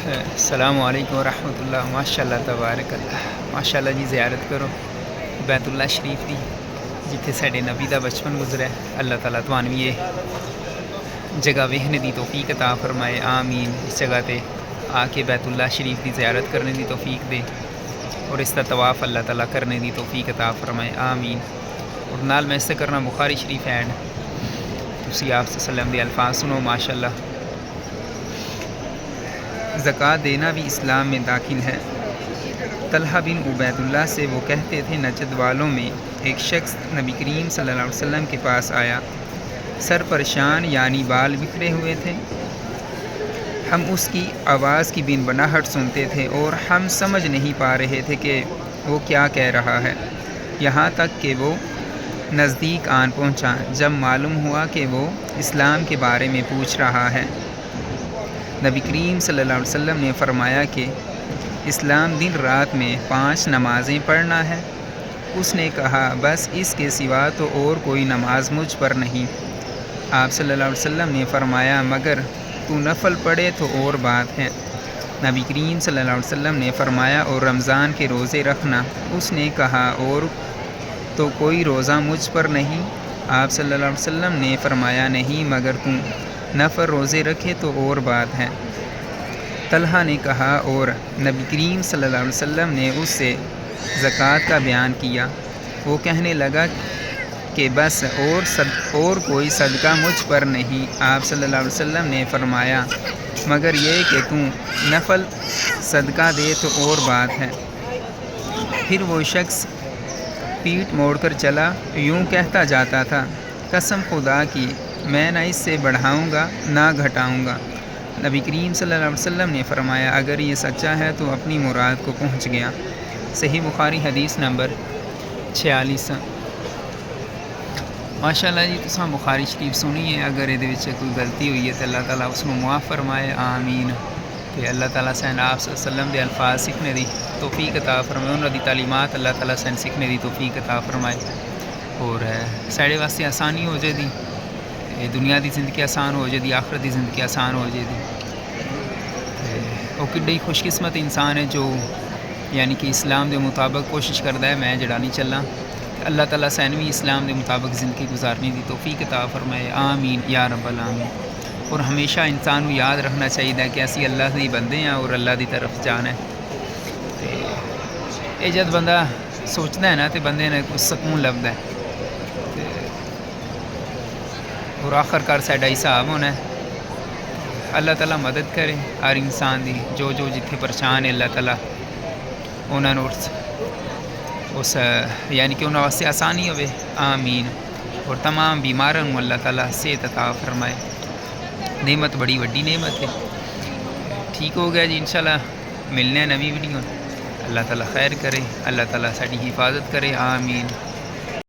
السلام علیکم ورحمۃ اللہ، ماشاء اللہ تبارک اللہ، ماشاء اللہ جی زیارت کرو بیت اللہ شریف دی جتھے ساڈے نبی دا بچپن گزرا ہے۔ اللہ تعالیٰ تمہیں بھی یہ جگہ ویکھنے دی توفیق عطا فرمائے، آمین۔ اس جگہ تے آ کے بیت اللہ شریف دی زیارت کرنے دی توفیق دے اور اس کا طواف اللہ تعالیٰ کرنے دی توفیق عطا فرمائے، آمین۔ اور نال میں اس سے کرنا بخاری شریف اینڈ تسی آپ صلی اللہ علیہ وسلم دے الفاظ سنو، ماشاء اللہ۔ زکوٰۃ دینا بھی اسلام میں داخل ہے۔ طلحہ بن عبید اللہ سے وہ کہتے تھے، نجد والوں میں ایک شخص نبی کریم صلی اللہ علیہ وسلم کے پاس آیا، سر پریشان یعنی بال بکھرے ہوئے تھے۔ ہم اس کی آواز کی بن بناہٹ سنتے تھے اور ہم سمجھ نہیں پا رہے تھے کہ وہ کیا کہہ رہا ہے، یہاں تک کہ وہ نزدیک آن پہنچا۔ جب معلوم ہوا کہ وہ اسلام کے بارے میں پوچھ رہا ہے، نبی کریم صلی اللہ علیہ وسلم نے فرمایا کہ اسلام دن رات میں 5 نمازیں پڑھنا ہے۔ اس نے کہا، بس اس کے سوا تو اور کوئی نماز مجھ پر نہیں۔ آپ صلی اللہ علیہ وسلم نے فرمایا، مگر تو نفل پڑھے تو اور بات ہے۔ نبی کریم صلی اللہ علیہ وسلم نے فرمایا، اور رمضان کے روزے رکھنا۔ اس نے کہا، اور تو کوئی روزہ مجھ پر نہیں۔ آپ صلی اللہ علیہ وسلم نے فرمایا، نہیں، مگر تو نفل روزے رکھے تو اور بات ہے۔ طلحہ نے کہا، اور نبی کریم صلی اللہ علیہ وسلم نے اس سے زکوٰۃ کا بیان کیا۔ وہ کہنے لگا کہ بس اور کوئی صدقہ مجھ پر نہیں۔ آپ صلی اللہ علیہ وسلم نے فرمایا، مگر یہ کہ تو نفل صدقہ دے تو اور بات ہے۔ پھر وہ شخص پیٹھ موڑ کر چلا، یوں کہتا جاتا تھا، قسم خدا کی، میں نہ اس سے بڑھاؤں گا نہ گھٹاؤں گا۔ نبی کریم صلی اللہ علیہ وسلم نے فرمایا، اگر یہ سچا ہے تو اپنی مراد کو پہنچ گیا۔ صحیح بخاری حدیث نمبر 46۔ ماشاء اللہ جی تساں بخاری شریف سنی ہے، اگر یہ کوئی غلطی ہوئی ہے تو اللہ تعالیٰ اس کو معاف فرمائے، آمین۔ کہ اللہ تعالیٰ سین آپ صلی اللہ علیہ وسلم دے الفاظ سیکھنے دی توفیق عطا فرمائے، انہوں دی تعلیمات اللہ تعالیٰ سین سیکھنے دی توفیق عطا فرمائے، اور ساڑے واسطے آسانی ہو جائے دی، دنیا دی زندگی آسان ہو جائے دی، آخرت دی زندگی آسان ہو جائے دی۔ وہ کڈی خوش قسمت انسان ہے جو یعنی کہ اسلام دے مطابق کوشش کرتا ہے، میں جڑا نہیں چلا۔ اللہ تعالیٰ سین بھی اسلام دے مطابق زندگی گزارنے دی توفیق عطا فرمائے، آمین یا رب العالمین۔ اور ہمیشہ انسان کو یاد رکھنا چاہیے کہ اسی اللہ دی بندے ہیں اور اللہ دی طرف جانا ہے۔ یہ جد بندہ سوچتا ہے نا تو بندے نے کچھ سکون لبدا ہے، اور آخر کار ساڈا حساب ہونا ہے۔ اللہ تعالیٰ مدد کرے ہر انسان دی، جو جتھے پریشان ہے اللہ تعالیٰ انہوں نے اس یعنی کہ انہوں واسطے آسانی ہوئے، آمین۔ اور تمام بیماروں کو اللہ تعالیٰ صحت عطا فرمائے، نعمت بڑی وڈی نعمت ہے۔ ٹھیک ہو گیا جی، انشاءاللہ ملنے ہیں نوی ویڈیو۔ اللہ تعالیٰ خیر کرے، اللہ تعالیٰ ساری حفاظت کرے، آمین۔